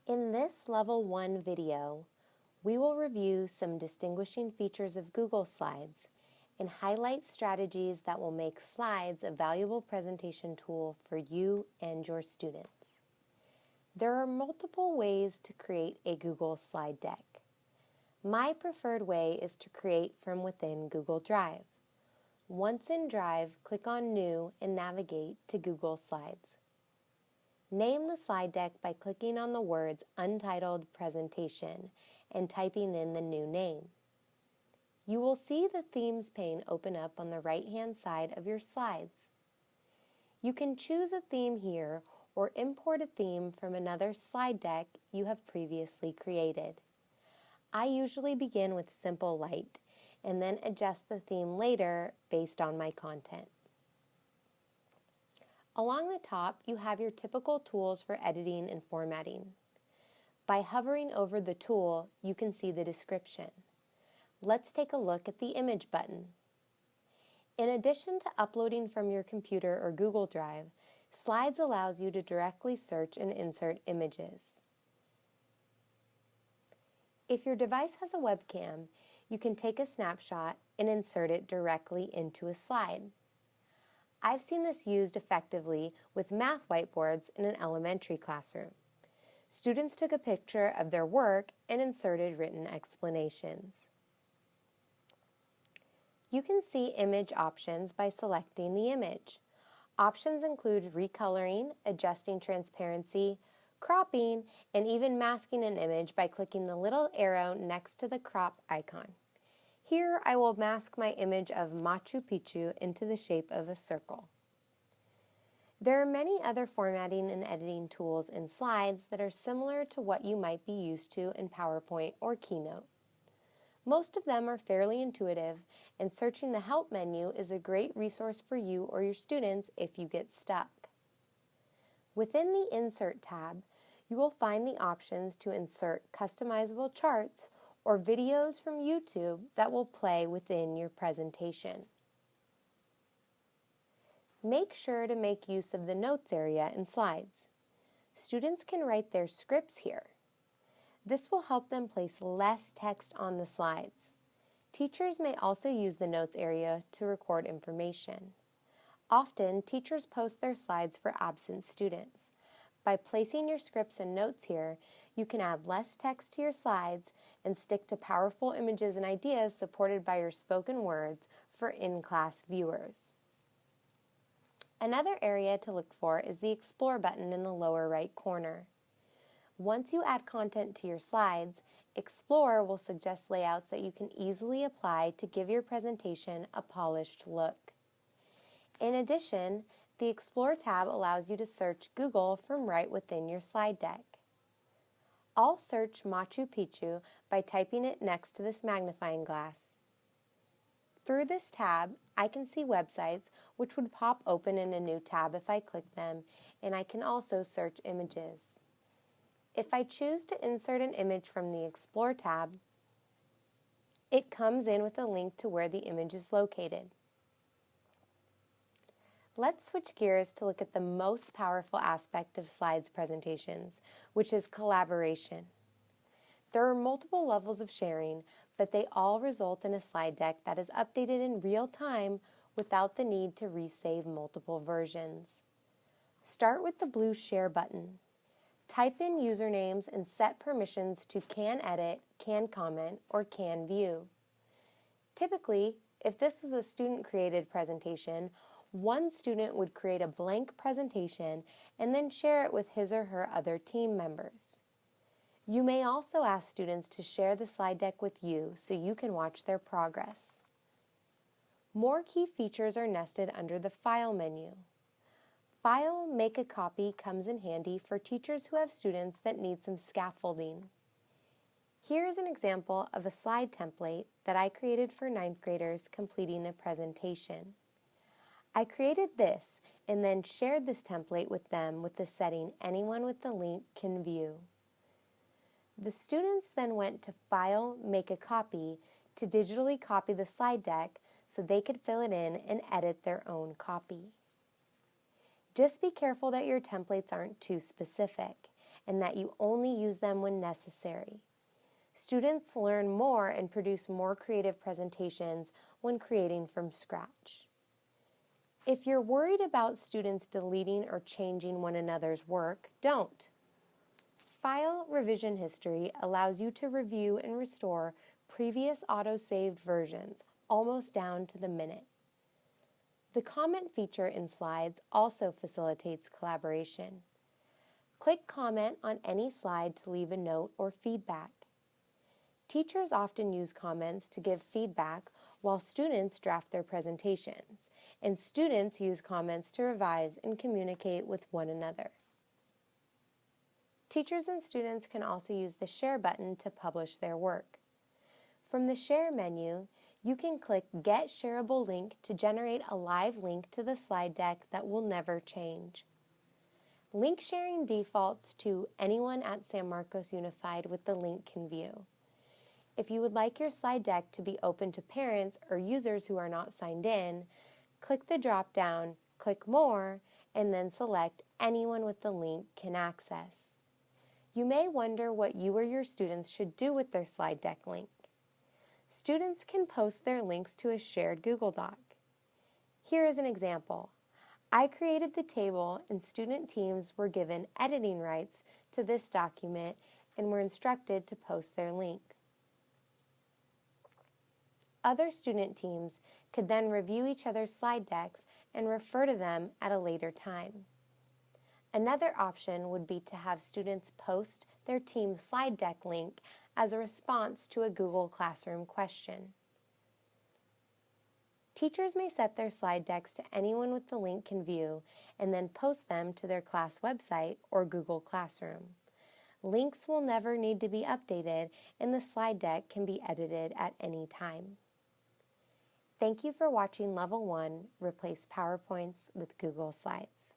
In this Level 1 video, we will review some distinguishing features of Google Slides and highlight strategies that will make slides a valuable presentation tool for you and your students. There are multiple ways to create a Google slide deck. My preferred way is to create from within Google Drive. Once in Drive, click on New and navigate to Google Slides. Name the slide deck by clicking on the words Untitled Presentation and typing in the new name. You will see the Themes pane open up on the right-hand side of your slides. You can choose a theme here or import a theme from another slide deck you have previously created. I usually begin with Simple Light and then adjust the theme later based on my content. Along the top, you have your typical tools for editing and formatting. By hovering over the tool, you can see the description. Let's take a look at the Image button. In addition to uploading from your computer or Google Drive, Slides allows you to directly search and insert images. If your device has a webcam, you can take a snapshot and insert it directly into a slide. I've seen this used effectively with math whiteboards in an elementary classroom. Students took a picture of their work and inserted written explanations. You can see image options by selecting the image. Options include recoloring, adjusting transparency, cropping, and even masking an image by clicking the little arrow next to the crop icon. Here I will mask my image of Machu Picchu into the shape of a circle. There are many other formatting and editing tools in Slides that are similar to what you might be used to in PowerPoint or Keynote. Most of them are fairly intuitive, and searching the Help menu is a great resource for you or your students if you get stuck. Within the Insert tab, you will find the options to insert customizable charts or videos from YouTube that will play within your presentation. Make sure to make use of the Notes area in Slides. Students can write their scripts here. This will help them place less text on the slides. Teachers may also use the Notes area to record information. Often, teachers post their slides for absent students. By placing your scripts and notes here, you can add less text to your slides and stick to powerful images and ideas supported by your spoken words for in-class viewers. Another area to look for is the Explore button in the lower right corner. Once you add content to your slides, Explore will suggest layouts that you can easily apply to give your presentation a polished look. In addition, the Explore tab allows you to search Google from right within your slide deck. I'll search Machu Picchu by typing it next to this magnifying glass. Through this tab, I can see websites which would pop open in a new tab if I click them, and I can also search images. If I choose to insert an image from the Explore tab, it comes in with a link to where the image is located. Let's switch gears to look at the most powerful aspect of Slides presentations, which is collaboration. There are multiple levels of sharing, but they all result in a slide deck that is updated in real time without the need to resave multiple versions. Start with the blue Share button. Type in usernames and set permissions to Can Edit, Can Comment, or Can View. Typically, if this was a student-created presentation, one student would create a blank presentation and then share it with his or her other team members. You may also ask students to share the slide deck with you so you can watch their progress. More key features are nested under the File menu. File Make a Copy comes in handy for teachers who have students that need some scaffolding. Here is an example of a slide template that I created for 9th graders completing a presentation. I created this and then shared this template with them with the setting anyone with the link can view. The students then went to File, Make a Copy to digitally copy the slide deck so they could fill it in and edit their own copy. Just be careful that your templates aren't too specific and that you only use them when necessary. Students learn more and produce more creative presentations when creating from scratch. If you're worried about students deleting or changing one another's work, don't. File revision history allows you to review and restore previous auto-saved versions, almost down to the minute. The comment feature in slides also facilitates collaboration. Click comment on any slide to leave a note or feedback. Teachers often use comments to give feedback while students draft their presentations, and students use comments to revise and communicate with one another. Teachers and students can also use the Share button to publish their work. From the Share menu, you can click Get Shareable Link to generate a live link to the slide deck that will never change. Link sharing defaults to anyone at San Marcos Unified with the link can view. If you would like your slide deck to be open to parents or users who are not signed in, click the drop-down, click More, and then select Anyone with the link can access. You may wonder what you or your students should do with their slide deck link. Students can post their links to a shared Google Doc. Here is an example. I created the table and student teams were given editing rights to this document and were instructed to post their link. Other student teams could then review each other's slide decks and refer to them at a later time. Another option would be to have students post their team slide deck link as a response to a Google Classroom question. Teachers may set their slide decks to anyone with the link can view and then post them to their class website or Google Classroom. Links will never need to be updated and the slide deck can be edited at any time. Thank you for watching Level 1, Replace PowerPoints with Google Slides.